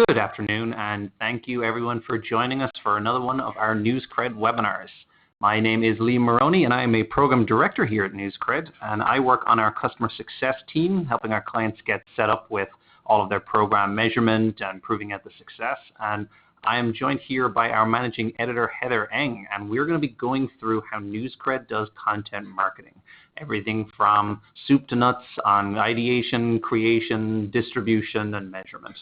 Good afternoon, and thank you everyone for joining us for another one of our NewsCred webinars. My name is Lee Moroney, and I am a program director here at NewsCred, and I work on our customer success team, helping our clients get set up with all of their program measurement and proving out the success. And I am joined here by our managing editor, Heather Eng, and we're going to be going through how NewsCred does content marketing. Everything from soup to nuts on ideation, creation, distribution, and measurement.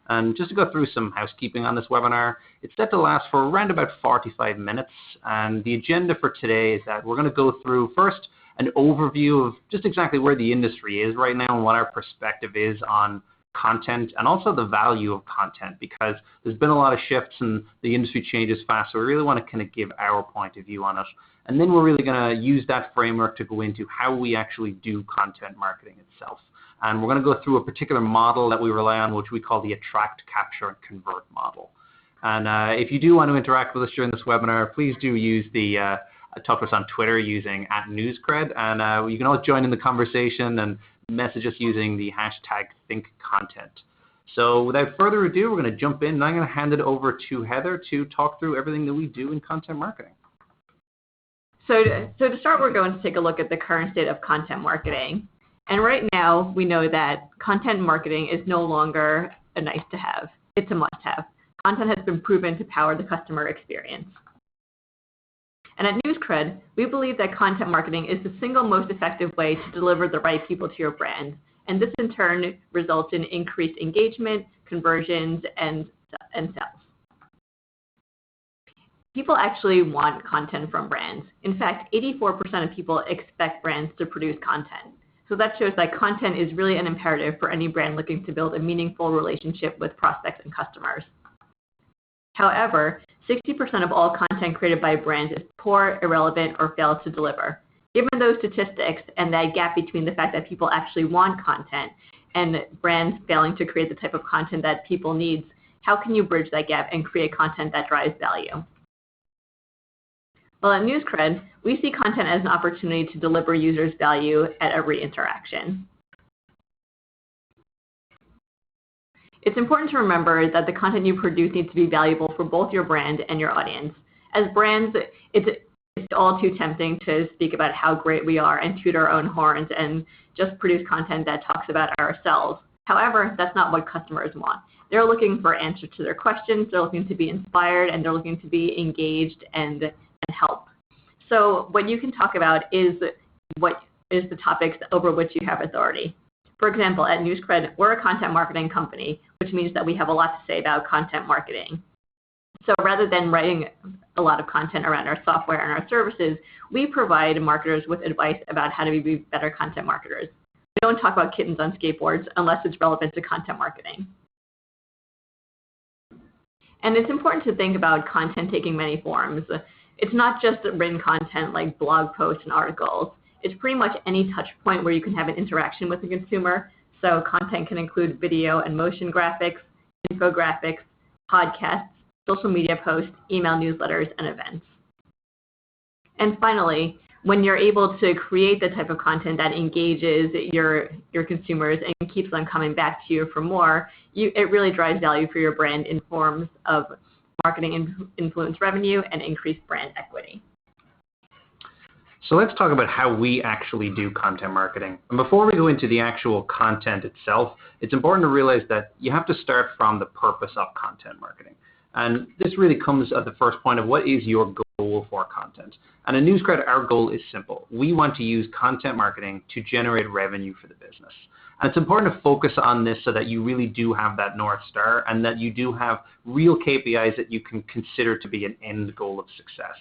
And just to go through some housekeeping on this webinar, it's set to last for around about 45 minutes. And the agenda for today is that we're going to go through first an overview of just exactly where the industry is right now and what our perspective is on content and also the value of content, because there's been a lot of shifts and the industry changes fast. So we really want to kind of give our point of view on it. And then we're really going to use that framework to go into how we actually do content marketing itself. And we're going to go through a particular model that we rely on, which we call the attract, capture, and convert model. And if you do want to interact with us during this webinar, please do use the talk to us on Twitter using @NewsCred. And you can all join in the conversation and message us using the hashtag ThinkContent. So without further ado, we're going to jump in, and I'm going to hand it over to Heather to talk through everything that we do in content marketing. So to start, we're going to take a look at the current state of content marketing. And right now, we know that content marketing is no longer a nice to have. It's a must have. Content has been proven to power the customer experience. And at NewsCred, we believe that content marketing is the single most effective way to deliver the right people to your brand. And this in turn results in increased engagement, conversions, and sales. People actually want content from brands. In fact, 84% of people expect brands to produce content. So that shows that content is really an imperative for any brand looking to build a meaningful relationship with prospects and customers. However, 60% of all content created by brands is poor, irrelevant, or fails to deliver. Given those statistics and that gap between the fact that people actually want content and brands failing to create the type of content that people need, how can you bridge that gap and create content that drives value? Well, at NewsCred, we see content as an opportunity to deliver users value at every interaction. It's important to remember that the content you produce needs to be valuable for both your brand and your audience. As brands, it's all too tempting to speak about how great we are and toot our own horns and just produce content that talks about ourselves. However, that's not what customers want. They're looking for answers to their questions, they're looking to be inspired, and they're looking to be engaged and help. So what you can talk about is what is the topics over which you have authority. For example, at NewsCred, we're a content marketing company, which means that we have a lot to say about content marketing. So rather than writing a lot of content around our software and our services, we provide marketers with advice about how to be better content marketers. We don't talk about kittens on skateboards unless it's relevant to content marketing. And it's important to think about content taking many forms. It's not just written content like blog posts and articles. It's pretty much any touch point where you can have an interaction with the consumer. So content can include video and motion graphics, infographics, podcasts, social media posts, email newsletters, and events. And finally, when you're able to create the type of content that engages your consumers and keeps them coming back to you for more, it really drives value for your brand in forms of marketing influence revenue and increased brand equity. So let's talk about how we actually do content marketing. And before we go into the actual content itself, it's important to realize that you have to start from the purpose of content marketing. And this really comes at the first point of what is your goal for content. And at NewsCred, our goal is simple. We want to use content marketing to generate revenue for the business. And it's important to focus on this so that you really do have that North Star and that you do have real KPIs that you can consider to be an end goal of success.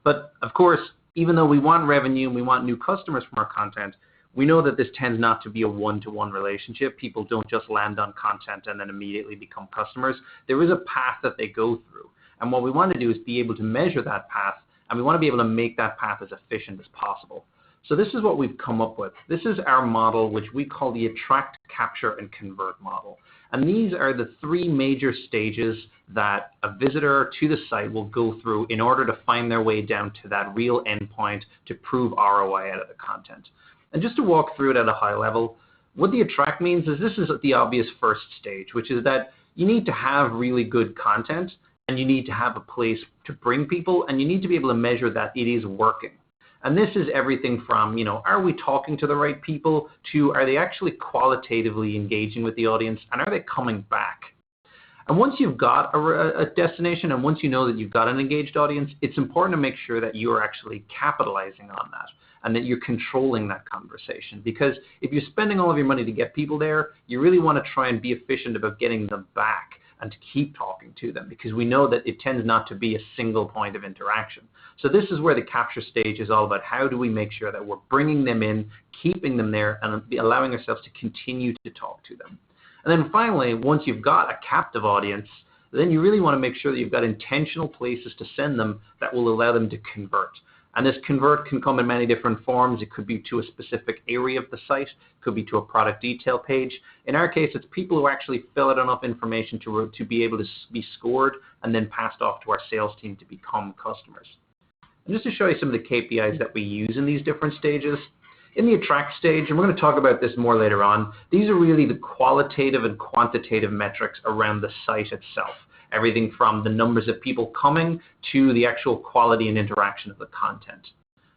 But of course, even though we want revenue and we want new customers from our content, we know that this tends not to be a one-to-one relationship. People don't just land on content and then immediately become customers. There is a path that they go through. And what we want to do is be able to measure that path, and we want to be able to make that path as efficient as possible. So this is what we've come up with. This is our model, which we call the attract, capture, and convert model. And these are the three major stages that a visitor to the site will go through in order to find their way down to that real endpoint to prove ROI out of the content. And just to walk through it at a high level, what the attract means is this is the obvious first stage, which is that you need to have really good content, and you need to have a place to bring people, and you need to be able to measure that it is working. And this is everything from, are we talking to the right people, to are they actually qualitatively engaging with the audience, and are they coming back? And once you've got a destination, and once you know that you've got an engaged audience, it's important to make sure that you're actually capitalizing on that and that you're controlling that conversation. Because if you're spending all of your money to get people there, you really want to try and be efficient about getting them back and to keep talking to them, because we know that it tends not to be a single point of interaction. So this is where the capture stage is all about. How do we make sure that we're bringing them in, keeping them there, and allowing ourselves to continue to talk to them? And then finally, once you've got a captive audience, then you really want to make sure that you've got intentional places to send them that will allow them to convert. And this convert can come in many different forms. It could be to a specific area of the site. It could be to a product detail page. In our case, it's people who actually fill out enough information to be able to be scored and then passed off to our sales team to become customers. And just to show you some of the KPIs that we use in these different stages, in the attract stage, and we're going to talk about this more later on, these are really the qualitative and quantitative metrics around the site itself. Everything from the numbers of people coming to the actual quality and interaction of the content.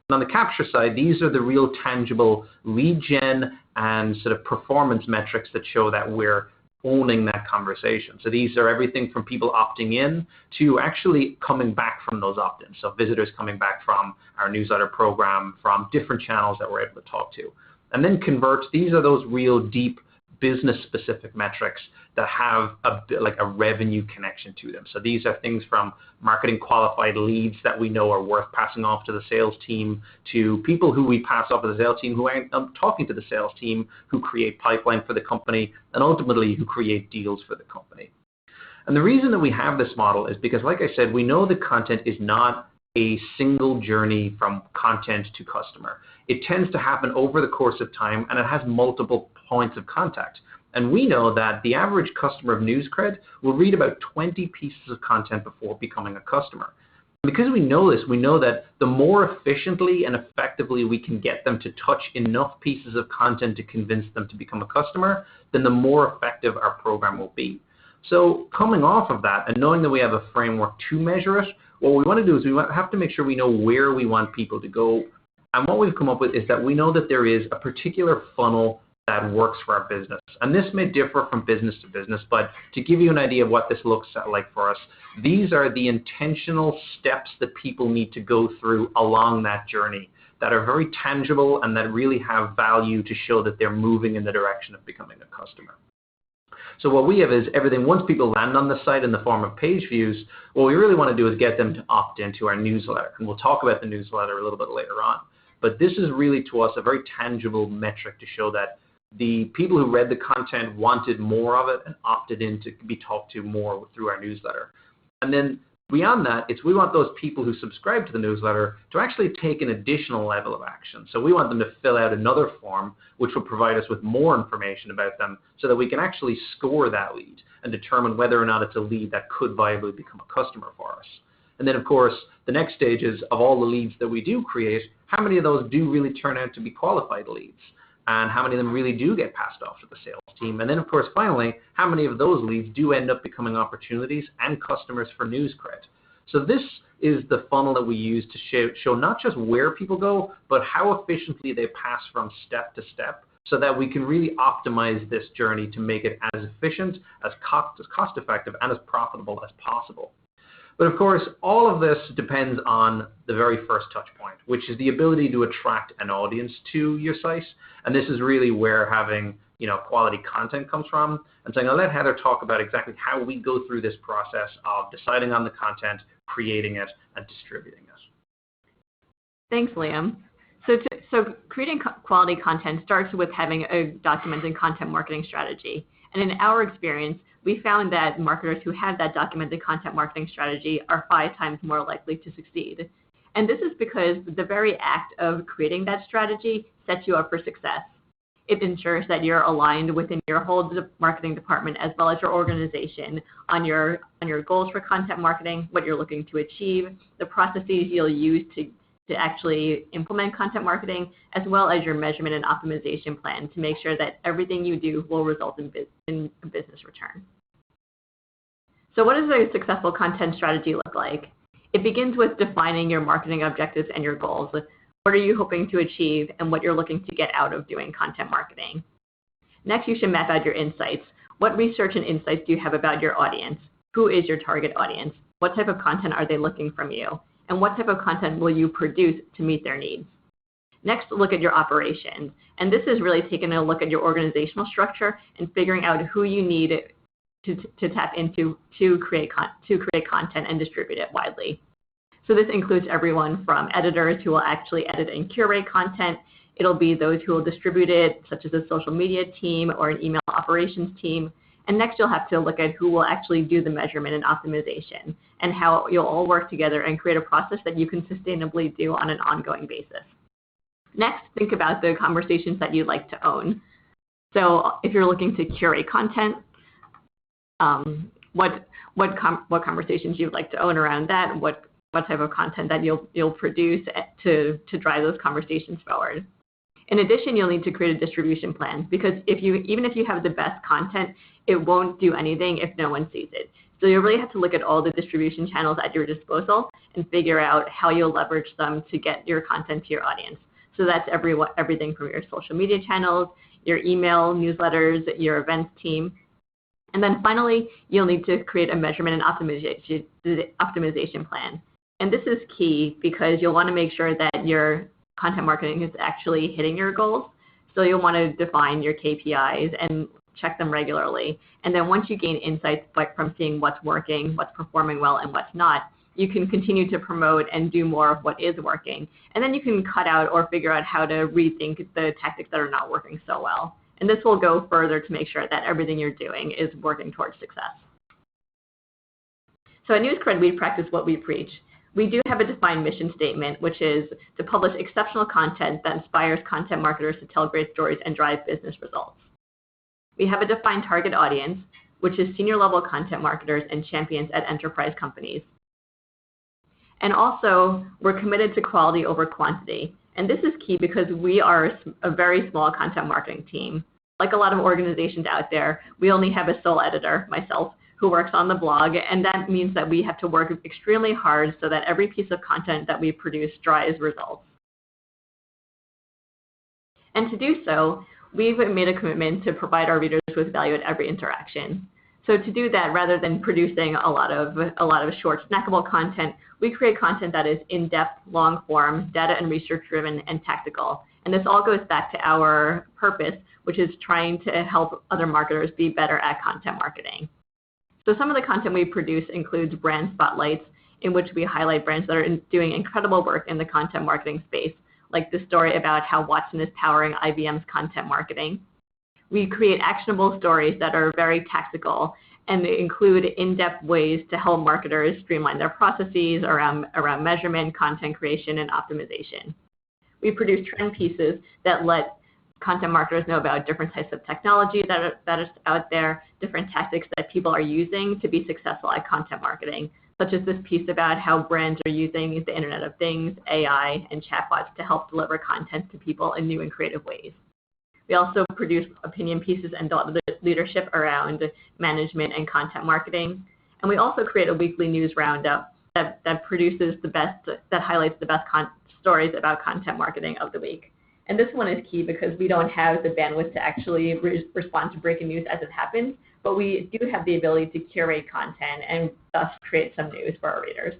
And on the capture side, these are the real tangible lead gen and sort of performance metrics that show that we're owning that conversation. So these are everything from people opting in to actually coming back from those opt-ins. So visitors coming back from our newsletter program, from different channels that we're able to talk to. And then convert, these are those real deep business-specific metrics that have a revenue connection to them. So these are things from marketing qualified leads that we know are worth passing off to the sales team, to people who we pass off to the sales team who end up talking to the sales team, who create pipeline for the company, and ultimately who create deals for the company. And the reason that we have this model is because, like I said, we know that content is not a single journey from content to customer. It tends to happen over the course of time, and it has multiple points of contact. And we know that the average customer of NewsCred will read about 20 pieces of content before becoming a customer. Because we know this, we know that the more efficiently and effectively we can get them to touch enough pieces of content to convince them to become a customer, then the more effective our program will be. So coming off of that and knowing that we have a framework to measure it, what we want to do is we have to make sure we know where we want people to go. And what we've come up with is that we know that there is a particular funnel that works for our business. And this may differ from business to business, but to give you an idea of what this looks like for us, these are the intentional steps that people need to go through along that journey that are very tangible and that really have value to show that they're moving in the direction of becoming a customer. So what we have is everything, once people land on the site in the form of page views, what we really want to do is get them to opt into our newsletter. And we'll talk about the newsletter a little bit later on. But this is really, to us, a very tangible metric to show that the people who read the content wanted more of it and opted in to be talked to more through our newsletter. And then beyond that, we want those people who subscribe to the newsletter to actually take an additional level of action. So we want them to fill out another form, which will provide us with more information about them so that we can actually score that lead and determine whether or not it's a lead that could viably become a customer for us. And then, of course, the next stage is, of all the leads that we do create, how many of those do really turn out to be qualified leads? And how many of them really do get passed off to the sales team? And then, of course, finally, how many of those leads do end up becoming opportunities and customers for NewsCred? So this is the funnel that we use to show not just where people go, but how efficiently they pass from step to step, so that we can really optimize this journey to make it as efficient, as cost-effective, and as profitable as possible. But of course, all of this depends on the very first touch point, which is the ability to attract an audience to your site. And this is really where having quality content comes from. And so I'm going to let Heather talk about exactly how we go through this process of deciding on the content, creating it, and distributing it. Thanks, Liam. So creating quality content starts with having a documented content marketing strategy. And in our experience, we found that marketers who have that documented content marketing strategy are 5 times more likely to succeed. And this is because the very act of creating that strategy sets you up for success. It ensures that you're aligned within your whole marketing department as well as your organization on your goals for content marketing, what you're looking to achieve, the processes you'll use to actually implement content marketing, as well as your measurement and optimization plan to make sure that everything you do will result in a business return. So what does a successful content strategy look like? It begins with defining your marketing objectives and your goals. What are you hoping to achieve and what you're looking to get out of doing content marketing? Next, you should map out your insights. What research and insights do you have about your audience? Who is your target audience? What type of content are they looking from you? And what type of content will you produce to meet their needs? Next, look at your operations. And this is really taking a look at your organizational structure and figuring out who you need to tap into to create content and distribute it widely. So this includes everyone from editors who will actually edit and curate content. It'll be those who will distribute it, such as a social media team or an email operations team. And next, you'll have to look at who will actually do the measurement and optimization and how you'll all work together and create a process that you can sustainably do on an ongoing basis. Next, think about the conversations that you'd like to own. So if you're looking to curate content, what conversations you'd like to own around that, what type of content that you'll produce to drive those conversations forward. In addition, you'll need to create a distribution plan because even if you have the best content, it won't do anything if no one sees it. So you really have to look at all the distribution channels at your disposal and figure out how you'll leverage them to get your content to your audience. So that's everything from your social media channels, your email, newsletters, your events team. And then finally, you'll need to create a measurement and optimization plan. And this is key because you'll want to make sure that your content marketing is actually hitting your goals. So you'll want to define your KPIs and check them regularly. And then once you gain insights from seeing what's working, what's performing well, and what's not, you can continue to promote and do more of what is working. And then you can cut out or figure out how to rethink the tactics that are not working so well. And this will go further to make sure that everything you're doing is working towards success. So at NewsCred, we practice what we preach. We do have a defined mission statement, which is to publish exceptional content that inspires content marketers to tell great stories and drive business results. We have a defined target audience, which is senior level content marketers and champions at enterprise companies. And also, we're committed to quality over quantity. And this is key because we are a very small content marketing team. Like a lot of organizations out there, we only have a sole editor, myself, who works on the blog, and that means that we have to work extremely hard so that every piece of content that we produce drives results. And to do so, we've made a commitment to provide our readers with value at every interaction. So to do that, rather than producing a lot of short, snackable content, we create content that is in-depth, long-form, data and research-driven, and tactical. And this all goes back to our purpose, which is trying to help other marketers be better at content marketing. So some of the content we produce includes brand spotlights, in which we highlight brands that are doing incredible work in the content marketing space, like the story about how Watson is powering IBM's content marketing. We create actionable stories that are very tactical and they include in-depth ways to help marketers streamline their processes around measurement, content creation, and optimization. We produce trend pieces that let content marketers know about different types of technology that is out there, different tactics that people are using to be successful at content marketing, such as this piece about how brands are using the Internet of Things, AI, and chatbots to help deliver content to people in new and creative ways. We also produce opinion pieces and thought leadership around management and content marketing. And we also create a weekly news roundup that highlights the best stories about content marketing of the week. And this one is key because we don't have the bandwidth to actually respond to breaking news as it happens, but we do have the ability to curate content and thus create some news for our readers.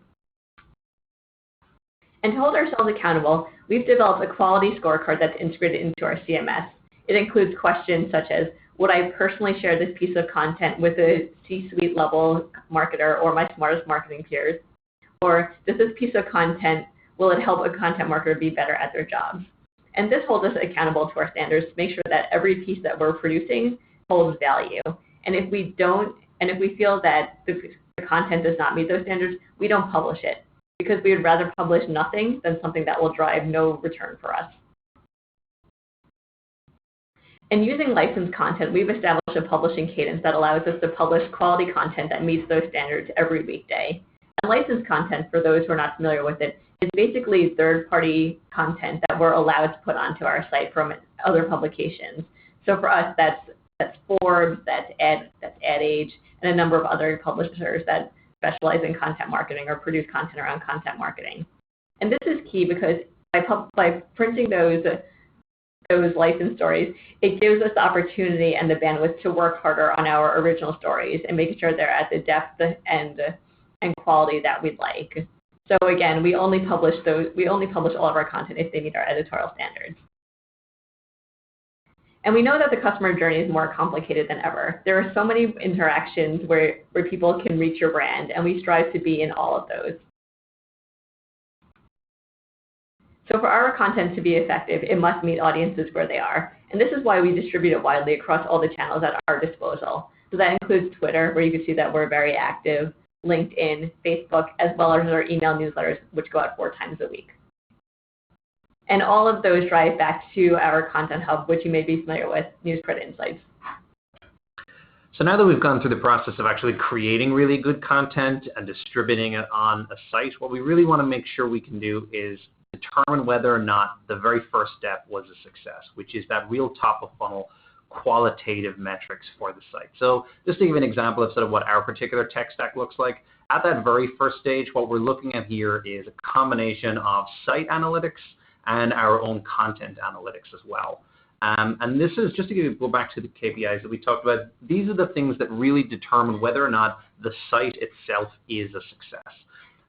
And to hold ourselves accountable, we've developed a quality scorecard that's integrated into our CMS. It includes questions such as, would I personally share this piece of content with a C-suite level marketer or my smartest marketing peers? Or does this piece of content, will it help a content marketer be better at their jobs? And this holds us accountable to our standards to make sure that every piece that we're producing holds value. And if we feel that the content does not meet those standards, we don't publish it because we would rather publish nothing than something that will drive no return for us. And using licensed content, we've established a publishing cadence that allows us to publish quality content that meets those standards every weekday. And licensed content, for those who are not familiar with it, is basically third-party content that we're allowed to put onto our site from other publications. So for us, that's That's Forbes, that's Ad Age, and a number of other publishers that specialize in content marketing or produce content around content marketing. And this is key because by printing those licensed stories, it gives us the opportunity and the bandwidth to work harder on our original stories and making sure they're at the depth and quality that we'd like. So again, we only publish all of our content if they meet our editorial standards. And we know that the customer journey is more complicated than ever. There are so many interactions where people can reach your brand, and we strive to be in all of those. So for our content to be effective, it must meet audiences where they are. And this is why we distribute it widely across all the channels at our disposal. So that includes Twitter, where you can see that we're very active, LinkedIn, Facebook, as well as our email newsletters, which go out 4 times a week. And all of those drive back to our content hub, which you may be familiar with, NewsCred Insights. So now that we've gone through the process of actually creating really good content and distributing it on a site, what we really want to make sure we can do is determine whether or not the very first step was a success, which is that real top of funnel qualitative metrics for the site. So just to give an example of sort of what our particular tech stack looks like, at that very first stage, what we're looking at here is a combination of site analytics and our own content analytics as well. And this is just to go back to the KPIs that we talked about. These are the things that really determine whether or not the site itself is a success.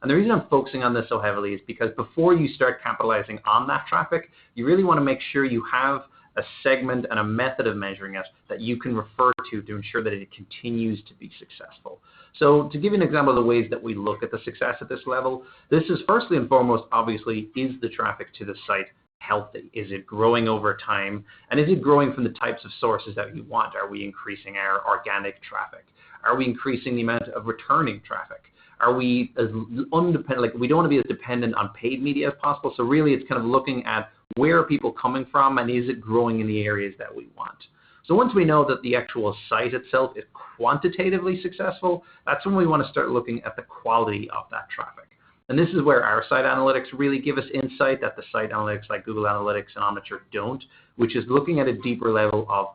And the reason I'm focusing on this so heavily is because before you start capitalizing on that traffic, you really want to make sure you have a segment and a method of measuring it that you can refer to ensure that it continues to be successful. So to give you an example of the ways that we look at the success at this level, this is firstly and foremost, obviously, is the traffic to the site healthy? Is it growing over time? And is it growing from the types of sources that you want? Are we increasing our organic traffic? Are we increasing the amount of returning traffic? Are we as undependent, like we don't want to be as dependent on paid media as possible. So really it's kind of looking at where are people coming from and is it growing in the areas that we want? So once we know that the actual site itself is quantitatively successful, that's when we want to start looking at the quality of that traffic. And this is where our site analytics really give us insight that the site analytics like Google Analytics and Omniture don't, which is looking at a deeper level of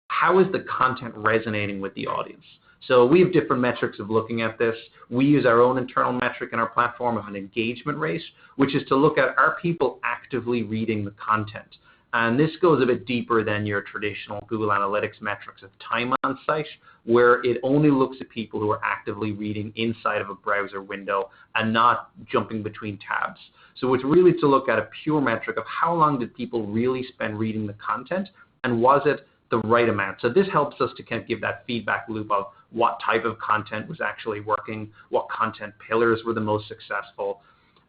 how is the content resonating with the audience. So we have different metrics of looking at this. We use our own internal metric in our platform of an engagement rate, which is to look at are people actively reading the content. And this goes a bit deeper than your traditional Google Analytics metrics of time on site, where it only looks at people who are actively reading inside of a browser window and not jumping between tabs. So it's really to look at a pure metric of how long did people really spend reading the content and was it the right amount. So this helps us to kind of give that feedback loop of what type of content was actually working, what content pillars were the most successful.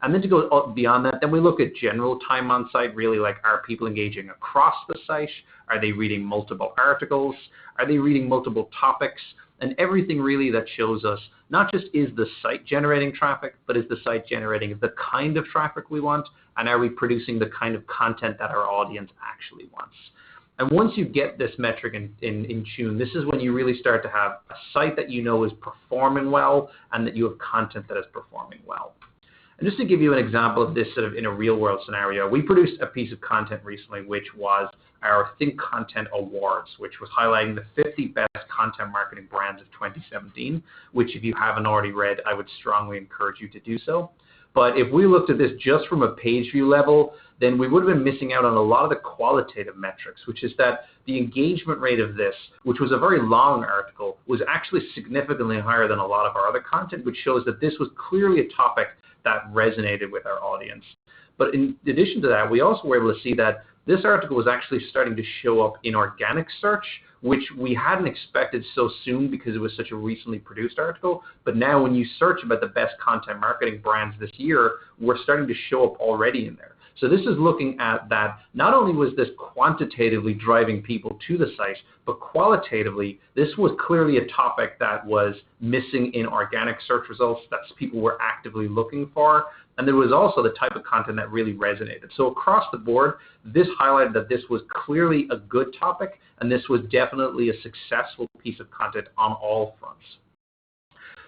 And then to go beyond that, then we look at general time on site, really like are people engaging across the site? Are they reading multiple articles? Are they reading multiple topics? And everything really that shows us not just is the site generating traffic, but is the site generating the kind of traffic we want? And are we producing the kind of content that our audience actually wants? And once you get this metric in tune, this is when you really start to have a site that you know is performing well and that you have content that is performing well. And just to give you an example of this sort of in a real world scenario, we produced a piece of content recently, which was our ThinkContent Awards, which was highlighting the 50 best content marketing brands of 2017, which if you haven't already read, I would strongly encourage you to do so. But if we looked at this just from a page view level, then we would have been missing out on a lot of the qualitative metrics, which is that the engagement rate of this, which was a very long article, was actually significantly higher than a lot of our other content, which shows that this was clearly a topic that resonated with our audience. But in addition to that, we also were able to see that this article was actually starting to show up in organic search, which we hadn't expected so soon because it was such a recently produced article. But now when you search about the best content marketing brands this year, we're starting to show up already in there. So this is looking at that not only was this quantitatively driving people to the site, but qualitatively, this was clearly a topic that was missing in organic search results that people were actively looking for. And there was also the type of content that really resonated. So across the board, this highlighted that this was clearly a good topic, and this was definitely a successful piece of content on all fronts.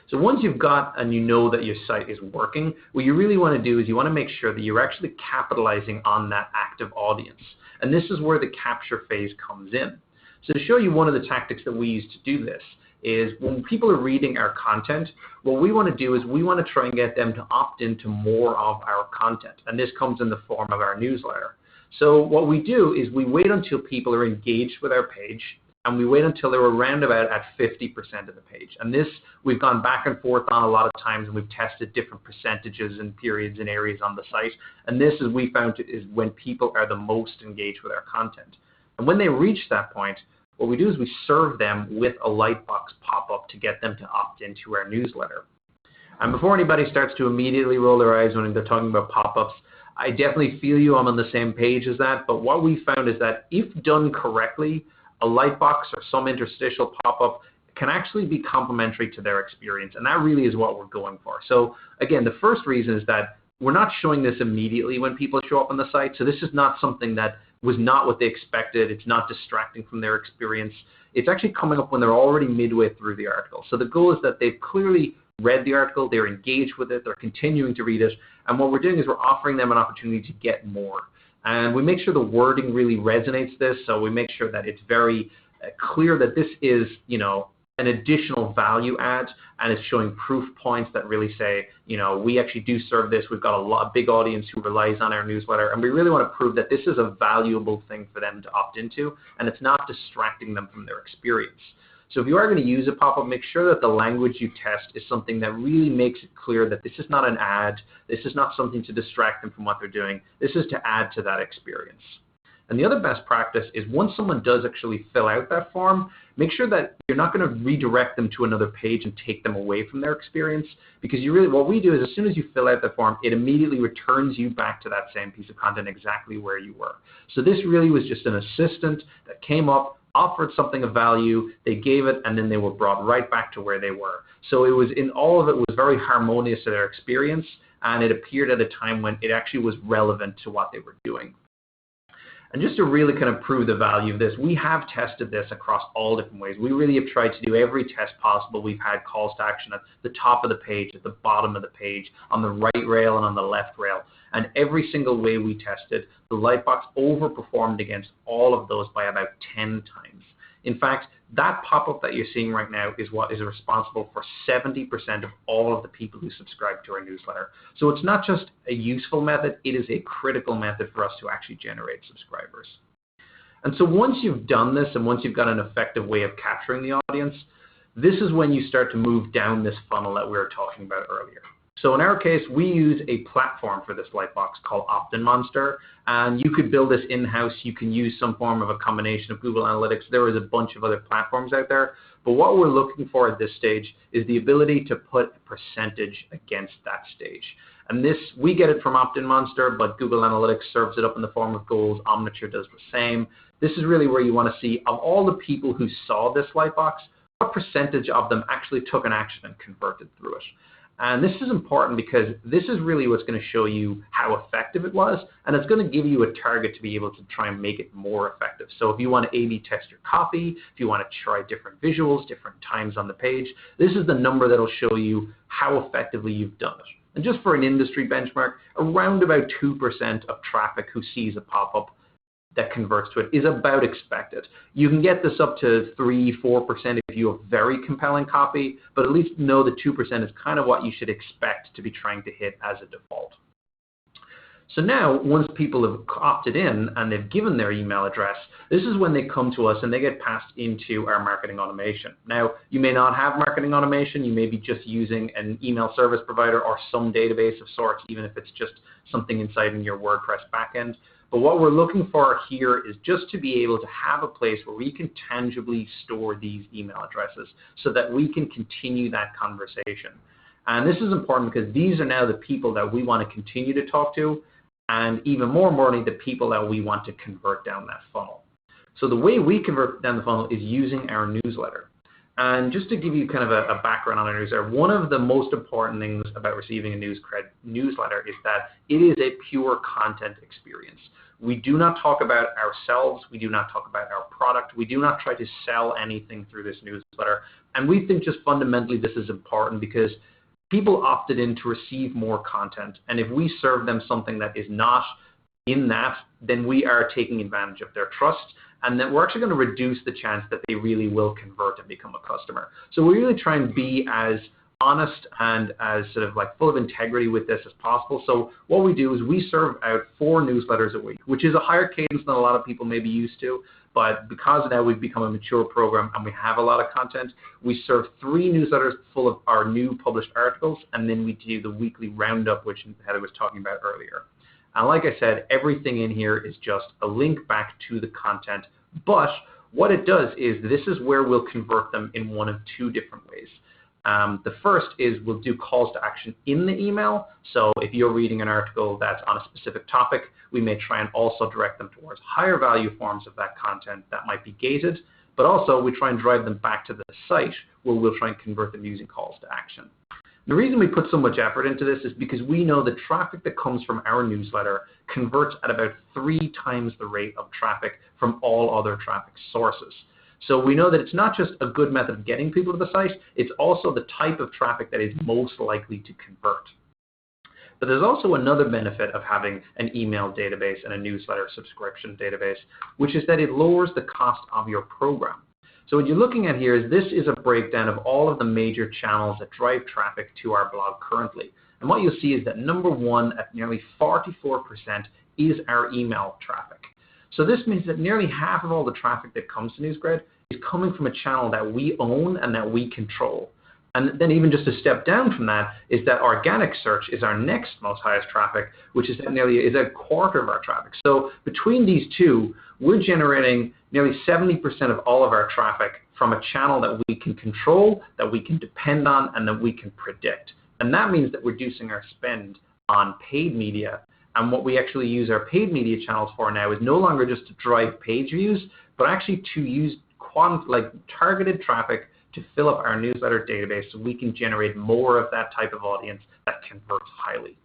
So once you've got and you know that your site is working, what you really want to do is you want to make sure that you're actually capitalizing on that active audience. And this is where the capture phase comes in. So to show you one of the tactics that we use to do this is when people are reading our content, what we want to do is we want to try and get them to opt into more of our content. And this comes in the form of our newsletter. So what we do is we wait until people are engaged with our page, and we wait until they're around about at 50% of the page. And this we've gone back and forth on a lot of times, and we've tested different percentages and periods and areas on the site. And this, as we found, is when people are the most engaged with our content. And when they reach that point, what we do is we serve them with a lightbox pop-up to get them to opt into our newsletter. And before anybody starts to immediately roll their eyes when they're talking about pop-ups, I definitely feel you. I'm on the same page as that. But what we found is that if done correctly, a lightbox or some interstitial pop-up can actually be complementary to their experience. And that really is what we're going for. So again, the first reason is that we're not showing this immediately when people show up on the site. So this is not something that was not what they expected. It's not distracting from their experience. It's actually coming up when they're already midway through the article. So the goal is that they've clearly read the article, they're engaged with it, they're continuing to read it, and what we're doing is we're offering them an opportunity to get more. And we make sure the wording really resonates this, so we make sure that it's very clear that this is, an additional value add, and it's showing proof points that really say, we actually do serve this. We've got a big audience who relies on our newsletter, and we really want to prove that this is a valuable thing for them to opt into, and it's not distracting them from their experience. So if you are going to use a pop-up, make sure that the language you test is something that really makes it clear that this is not an ad, this is not something to distract them from what they're doing, this is to add to that experience. And the other best practice is once someone does actually fill out that form, make sure that you're not going to redirect them to another page and take them away from their experience, because what we do is as soon as you fill out the form, it immediately returns you back to that same piece of content exactly where you were. So this really was just an assistant that came up, offered something of value, they gave it, and then they were brought right back to where they were. So it was all of it was very harmonious to their experience, and it appeared at a time when it actually was relevant to what they were doing. And just to really kind of prove the value of this, we have tested this across all different ways. We really have tried to do every test possible. We've had calls to action at the top of the page, at the bottom of the page, on the right rail and on the left rail. And every single way we tested, the Lightbox overperformed against all of those by about 10 times. In fact, that pop-up that you're seeing right now is what is responsible for 70% of all of the people who subscribe to our newsletter. So it's not just a useful method, it is a critical method for us to actually generate subscribers. And so once you've done this and once you've got an effective way of capturing the audience, this is when you start to move down this funnel that we were talking about earlier. So in our case, we use a platform for this Lightbox called Monster, and you could build this in-house. You can use some form of a combination of Google Analytics. There is a bunch of other platforms out there, but what we're looking for at this stage is the ability to put a percentage against that stage. And this, we get it from Monster, but Google Analytics serves it up in the form of goals. Omniture does the same. This is really where you want to see, of all the people who saw this Lightbox, what percentage of them actually took an action and converted through it. And this is important because this is really what's going to show you how effective it was, and it's going to give you a target to be able to try and make it more effective. So if you want to A/B test your copy, if you want to try different visuals, different times on the page, this is the number that will show you how effectively you've done it. And just for an industry benchmark, around about 2% of traffic who sees a pop-up that converts to it is about expected. You can get this up to 3–4% if you have very compelling copy, but at least know that 2% is kind of what you should expect to be trying to hit as a default. So now, once people have opted in and they've given their email address, this is when they come to us and they get passed into our marketing automation. Now, you may not have marketing automation. You may be just using an email service provider or some database of sorts, even if it's just something inside in your WordPress backend. But what we're looking for here is just to be able to have a place where we can tangibly store these email addresses so that we can continue that conversation. And this is important because these are now the people that we want to continue to talk to, and even more importantly, the people that we want to convert down that funnel. So the way we convert down the funnel is using our newsletter. And just to give you kind of a background on our newsletter, one of the most important things about receiving a NewsCred newsletter is that it is a pure content experience. We do not talk about ourselves. We do not talk about our product. We do not try to sell anything through this newsletter. And we think just fundamentally this is important because people opted in to receive more content. And if we serve them something that is not in that, then we are taking advantage of their trust, and then we're actually going to reduce the chance that they really will convert and become a customer. So we really try and be as honest and as sort of like full of integrity with this as possible. So what we do is we serve out 4 newsletters a week, which is a higher cadence than a lot of people may be used to. But because now we've become a mature program and we have a lot of content, we serve 3 newsletters full of our new published articles, and then we do the weekly roundup, which Heather was talking about earlier. And like I said, everything in here is just a link back to the content. But what it does is this is where we'll convert them in one of 2 different ways. The first is we'll do calls to action in the email. So if you're reading an article that's on a specific topic, we may try and also direct them towards higher value forms of that content that might be gated, but also we try and drive them back to the site where we'll try and convert them using calls to action. The reason we put so much effort into this is because we know the traffic that comes from our newsletter converts at about 3 times the rate of traffic from all other traffic sources. So we know that it's not just a good method of getting people to the site, it's also the type of traffic that is most likely to convert. But there's also another benefit of having an email database and a newsletter subscription database, which is that it lowers the cost of your program. So what you're looking at here is this is a breakdown of all of the major channels that drive traffic to our blog currently. And what you'll see is that number 1 at nearly 44% is our email traffic. So this means that nearly half of all the traffic that comes to NewsCred is coming from a channel that we own and that we control. And then even just a step down from that is that organic search is our next most highest traffic, which is nearly a quarter of our traffic. So between these 2, we're generating nearly 70% of all of our traffic from a channel that we can control, that we can depend on, and that we can predict. And that means that we're reducing our spend on paid media. And what we actually use our paid media channels for now is no longer just to drive page views, but actually to use targeted traffic to fill up our newsletter database so we can generate more of that type of audience that converts highly.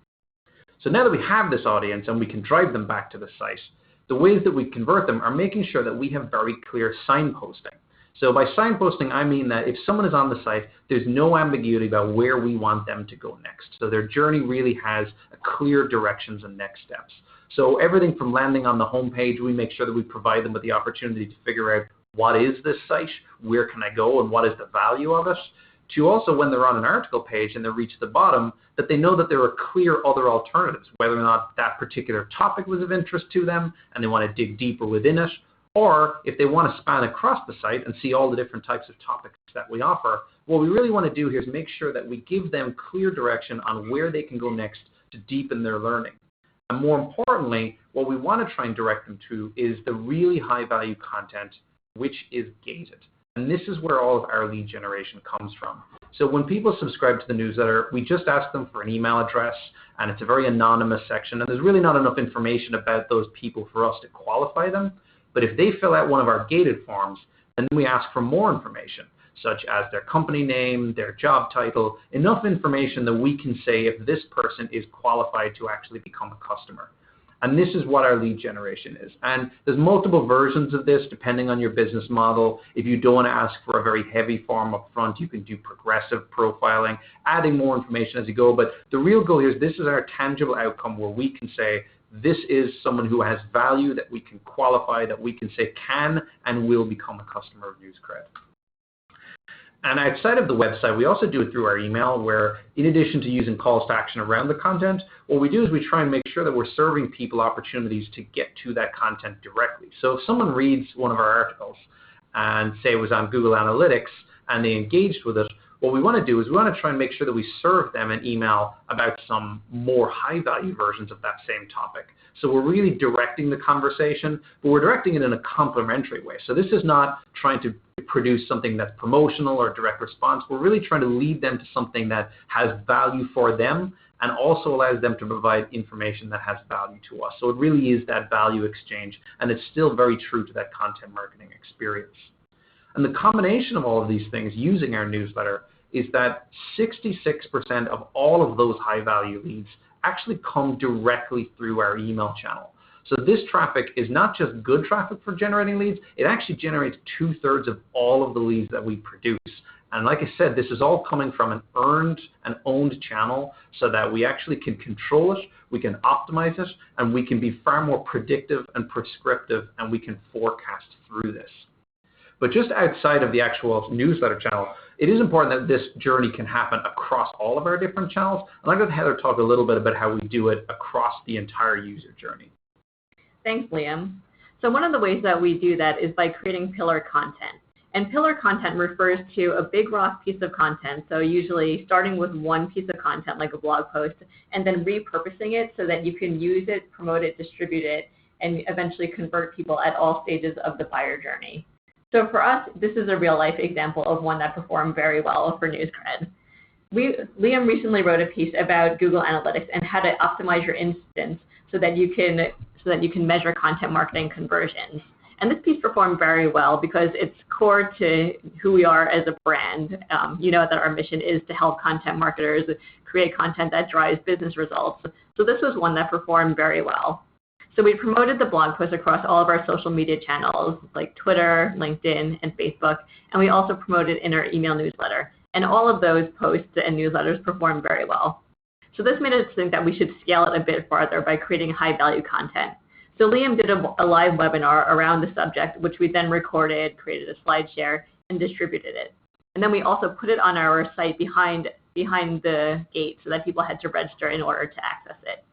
So now that we have this audience and we can drive them back to the site, the ways that we convert them are making sure that we have very clear signposting. So by signposting, I mean that if someone is on the site, there's no ambiguity about where we want them to go next. So their journey really has a clear directions and next steps. So everything from landing on the home page, we make sure that we provide them with the opportunity to figure out what is this site, where can I go, and what is the value of it, to also when they're on an article page and they reach the bottom, that they know that there are clear other alternatives, whether or not that particular topic was of interest to them and they want to dig deeper within it, or if they want to span across the site and see all the different types of topics that we offer. What we really want to do here is make sure that we give them clear direction on where they can go next to deepen their learning. And more importantly, what we want to try and direct them to is the really high value content, which is gated. And this is where all of our lead generation comes from. So when people subscribe to the newsletter, we just ask them for an email address, and it's a very anonymous section, and there's really not enough information about those people for us to qualify them. But if they fill out one of our gated forms, then we ask for more information, such as their company name, their job title, enough information that we can say if this person is qualified to actually become a customer. And this is what our lead generation is. And there's multiple versions of this depending on your business model. If you don't want to ask for a very heavy form up front, you can do progressive profiling, adding more information as you go. But the real goal here is this is our tangible outcome where we can say, this is someone who has value that we can qualify, that we can say can and will become a customer of NewsCred. And outside of the website, we also do it through our email, where in addition to using calls to action around the content, what we do is we try and make sure that we're serving people opportunities to get to that content directly. So if someone reads one of our articles and say it was on Google Analytics and they engaged with it, what we want to do is we want to try and make sure that we serve them an email about some more high-value versions of that same topic. So we're really directing the conversation, but we're directing it in a complementary way. So this is not trying to produce something that's promotional or direct response. We're really trying to lead them to something that has value for them and also allows them to provide information that has value to us. So it really is that value exchange, and it's still very true to that content marketing experience. And the combination of all of these things using our newsletter is that 66% of all of those high-value leads actually come directly through our email channel. So this traffic is not just good traffic for generating leads, it actually generates 2/3 of all of the leads that we produce. And like I said, this is all coming from an earned and owned channel so that we actually can control it, we can optimize it, and we can be far more predictive and prescriptive, and we can forecast through this. But just outside of the actual newsletter channel, it is important that this journey can happen across all of our different channels. I'd like to have Heather talk a little bit about how we do it across the entire user journey. Thanks, Liam. So one of the ways that we do that is by creating pillar content. And pillar content refers to a big raw piece of content, so usually starting with one piece of content like a blog post, and then repurposing it so that you can use it, promote it, distribute it, and eventually convert people at all stages of the buyer journey. So for us, this is a real-life example of one that performed very well for NewsCred. Liam recently wrote a piece about Google Analytics and how to optimize your instance so that you can measure content marketing conversions. And this piece performed very well because it's core to who we are as a brand. You know that our mission is to help content marketers create content that drives business results. So this was one that performed very well. So we promoted the blog post across all of our social media channels like Twitter, LinkedIn, and Facebook, and we also promoted in our email newsletter. And all of those posts and newsletters performed very well. So this made us think that we should scale it a bit farther by creating high-value content. So Liam did a live webinar around the subject, which we then recorded, created a slide share, and distributed it. And then we also put it on our site behind the gate so that people had to register in order to access it.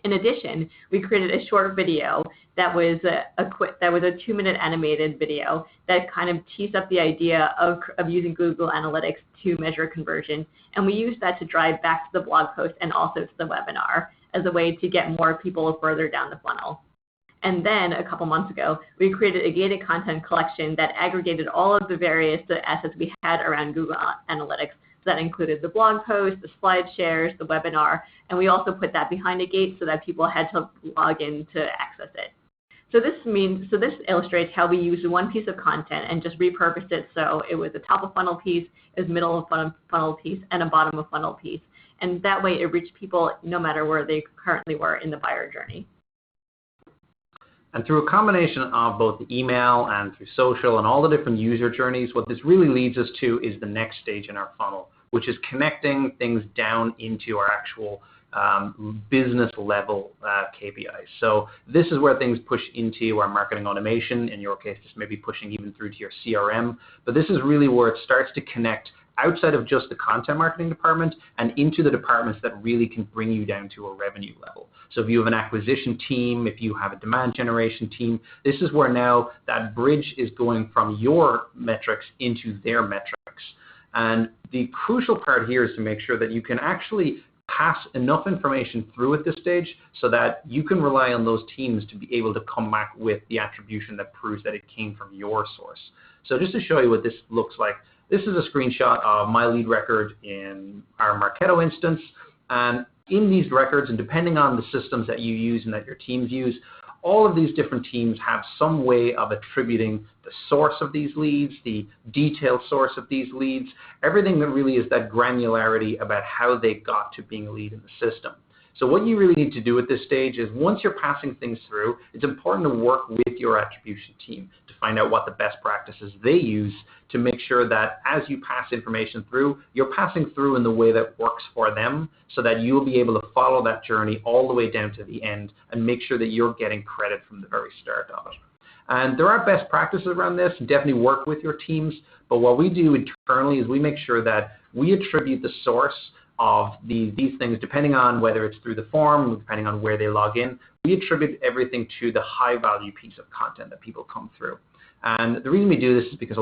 In addition, we created a short video that was a 2-minute animated video that kind of teased up the idea of using Google Analytics to measure conversion. And we used that to drive back to the blog post and also to the webinar as a way to get more people further down the funnel. And then a couple months ago, we created a gated content collection that aggregated all of the various assets we had around Google Analytics. That included the blog post, the slide shares, the webinar, and we also put that behind a gate so that people had to log in to access it. So this illustrates how we used one piece of content and just repurposed it so it was a top of funnel piece, a middle of funnel piece, and a bottom of funnel piece. And that way it reached people no matter where they currently were in the buyer journey. And through a combination of both the email and through social and all the different user journeys, what this really leads us to is the next stage in our funnel, which is connecting things down into our actual business level KPIs. So this is where things push into our marketing automation. In your case, this may be pushing even through to your CRM, but this is really where it starts to connect outside of just the content marketing department and into the departments that really can bring you down to a revenue level. So if you have an acquisition team, if you have a demand generation team, this is where now that bridge is going from your metrics into their metrics. And the crucial part here is to make sure that you can actually pass enough information through at this stage so that you can rely on those teams to be able to come back with the attribution that proves that it came from your source. So just to show you what this looks like, this is a screenshot of my lead record in our Marketo instance. And in these records, and depending on the systems that you use and that your teams use, all of these different teams have some way of attributing the source of these leads, the detailed source of these leads, everything that really is that granularity about how they got to being a lead in the system. So what you really need to do at this stage is once you're passing things through, it's important to work with your attribution team to find out what the best practices they use to make sure that as you pass information through, you're passing through in the way that works for them so that you'll be able to follow that journey all the way down to the end and make sure that you're getting credit from the very start of it. And there are best practices around this. Definitely work with your teams. But what we do internally is we make sure that we attribute the source of these things, depending on whether it's through the form, depending on where they log in, we attribute everything to the high value piece of content that people come through. And the reason we do this is because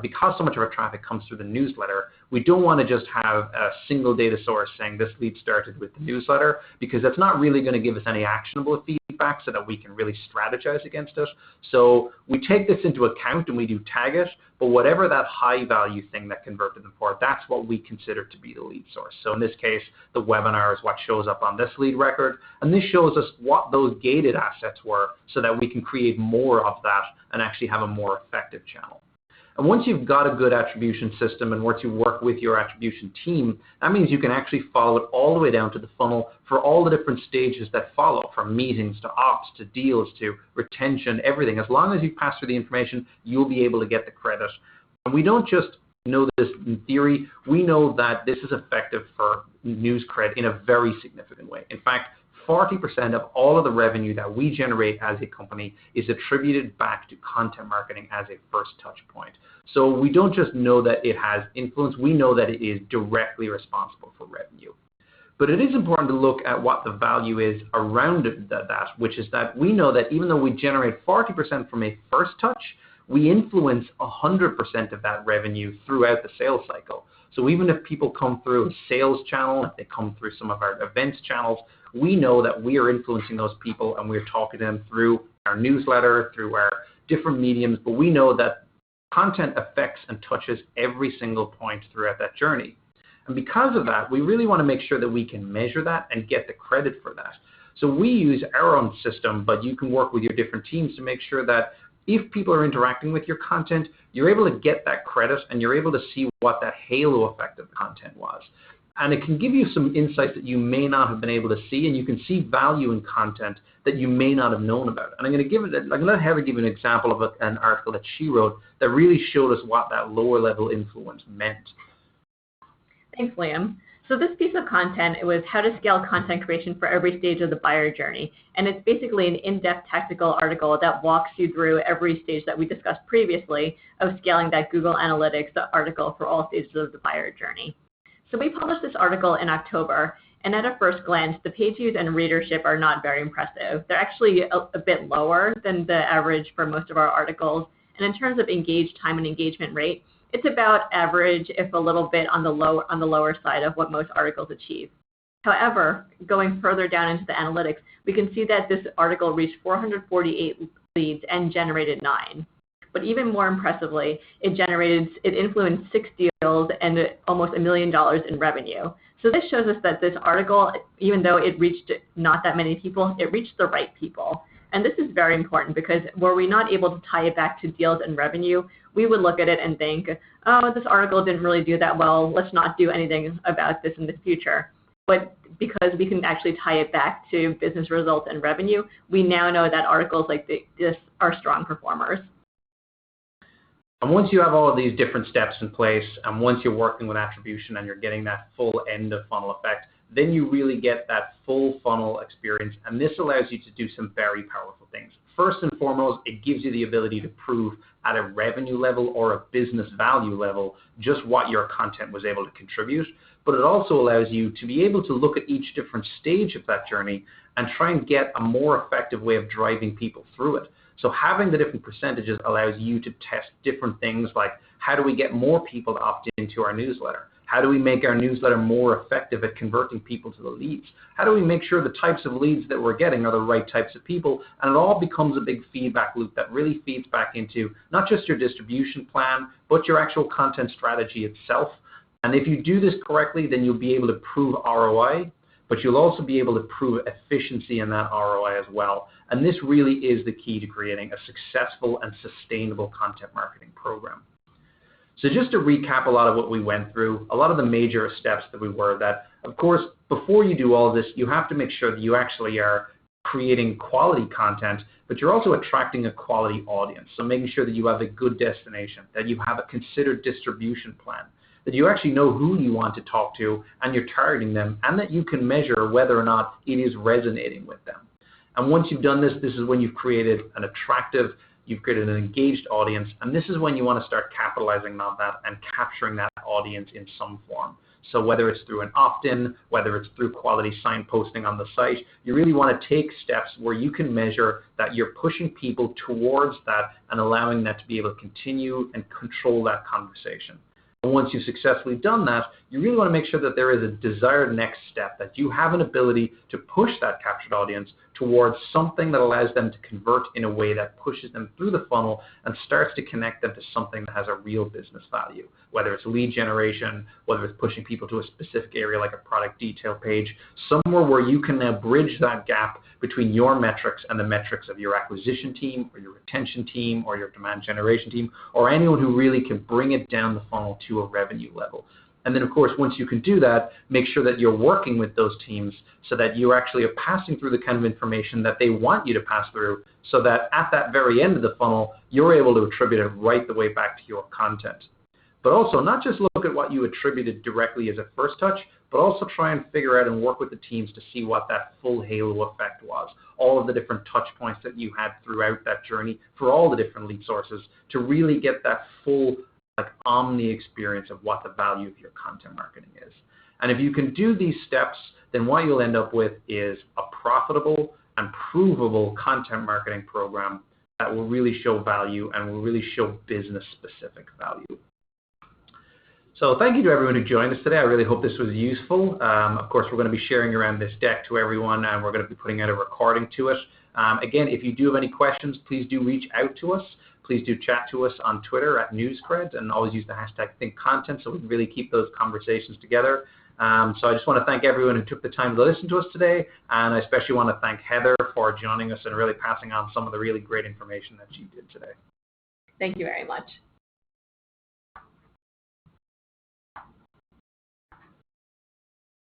because so much of our traffic comes through the newsletter, we don't want to just have a single data source saying this lead started with the newsletter, because that's not really going to give us any actionable feedback so that we can really strategize against it. So we take this into account and we do tag it, but whatever that high value thing that converted them for, that's what we consider to be the lead source. So in this case, the webinar is what shows up on this lead record, and this shows us what those gated assets were so that we can create more of that and actually have a more effective channel. And once you've got a good attribution system and once you work with your attribution team, that means you can actually follow it all the way down to the funnel for all the different stages that follow, from meetings to ops to deals to retention, everything. As long as you pass through the information, you'll be able to get the credit. And we don't just know this in theory. We know that this is effective for NewsCred in a very significant way. In fact, 40% of all of the revenue that we generate as a company is attributed back to content marketing as a first touch point. So we don't just know that it has influence, we know that it is directly responsible for revenue. But it is important to look at what the value is around that, which is that we know that even though we generate 40% from a first touch, we influence 100% of that revenue throughout the sales cycle. So even if people come through a sales channel, if they come through some of our events channels, we know that we are influencing those people and we're talking to them through our newsletter, through our different mediums, but we know that content affects and touches every single point throughout that journey. And because of that, we really want to make sure that we can measure that and get the credit for that. So we use our own system, but you can work with your different teams to make sure that if people are interacting with your content, you're able to get that credit and you're able to see what that halo effect of the content was. And it can give you some insights that you may not have been able to see, and you can see value in content that you may not have known about. And I'm going to let Heather give you an example of an article that she wrote that really showed us what that lower level influence meant. Thanks, Liam. So this piece of content, it was how to scale content creation for every stage of the buyer journey. And it's basically an in-depth technical article that walks you through every stage that we discussed previously of scaling that Google Analytics article for all stages of the buyer journey. So we published this article in October, and at a first glance, the page views and readership are not very impressive. They're actually a bit lower than the average for most of our articles. And in terms of engaged time and engagement rate, it's about average, if a little bit on the lower side of what most articles achieve. However, going further down into the analytics, we can see that this article reached 448 leads and generated 9. But even more impressively, it influenced 6 deals and almost $1 million in revenue. So this shows us that this article, even though it reached not that many people, it reached the right people. And this is very important because were we not able to tie it back to deals and revenue, we would look at it and think, oh, this article didn't really do that well, let's not do anything about this in the future. But because we can actually tie it back to business results and revenue, we now know that articles like this are strong performers. And once you have all of these different steps in place, and once you're working with attribution and you're getting that full end of funnel effect, then you really get that full funnel experience. And this allows you to do some very powerful things. First and foremost, it gives you the ability to prove at a revenue level or a business value level just what your content was able to contribute. But it also allows you to be able to look at each different stage of that journey and try and get a more effective way of driving people through it. So having the different percentages allows you to test different things like, how do we get more people to opt into our newsletter? How do we make our newsletter more effective at converting people to the leads? How do we make sure the types of leads that we're getting are the right types of people? And it all becomes a big feedback loop that really feeds back into not just your distribution plan, but your actual content strategy itself. And if you do this correctly, then you'll be able to prove ROI, but you'll also be able to prove efficiency in that ROI as well. And this really is the key to creating a successful and sustainable content marketing program. So just to recap a lot of what we went through, a lot of the major steps that we were that, of course, before you do all this, you have to make sure that you actually are creating quality content, but you're also attracting a quality audience. So making sure that you have a good destination, that you have a considered distribution plan, that you actually know who you want to talk to and you're targeting them, and that you can measure whether or not it is resonating with them. And once you've done this, this is when you've created an attractive, you've created an engaged audience, and this is when you want to start capitalizing on that and capturing that audience in some form. So whether it's through an opt-in, whether it's through quality signposting on the site, you really want to take steps where you can measure that you're pushing people towards that and allowing that to be able to continue and control that conversation. And once you've successfully done that, you really want to make sure that there is a desired next step, that you have an ability to push that captured audience towards something that allows them to convert in a way that pushes them through the funnel and starts to connect them to something that has a real business value, whether it's lead generation, whether it's pushing people to a specific area like a product detail page, somewhere where you can now bridge that gap between your metrics and the metrics of your acquisition team or your retention team or your demand generation team or anyone who really can bring it down the funnel to a revenue level. And then, of course, once you can do that, make sure that you're working with those teams so that you actually are passing through the kind of information that they want you to pass through so that at that very end of the funnel, you're able to attribute it right the way back to your content. but also not just look at what you attributed directly as a first touch, but also try and figure out and work with the teams to see what that full halo effect was, all of the different touch points that you had throughout that journey for all the different lead sources to really get that full omni experience of what the value of your content marketing is. And if you can do these steps, then what you'll end up with is a profitable and provable content marketing program that will really show value and will really show business-specific value. So thank you to everyone who joined us today. I really hope this was useful. Of course, we're going to be sharing around this deck to everyone, and we're going to be putting out a recording to it. Again, if you do have any questions, please do reach out to us. Please do chat to us on Twitter at NewsCred, and always use the hashtag ThinkContent so we can really keep those conversations together. So I just want to thank everyone who took the time to listen to us today, and I especially want to thank Heather for joining us and really passing on some of the really great information that she did today. Thank you very much.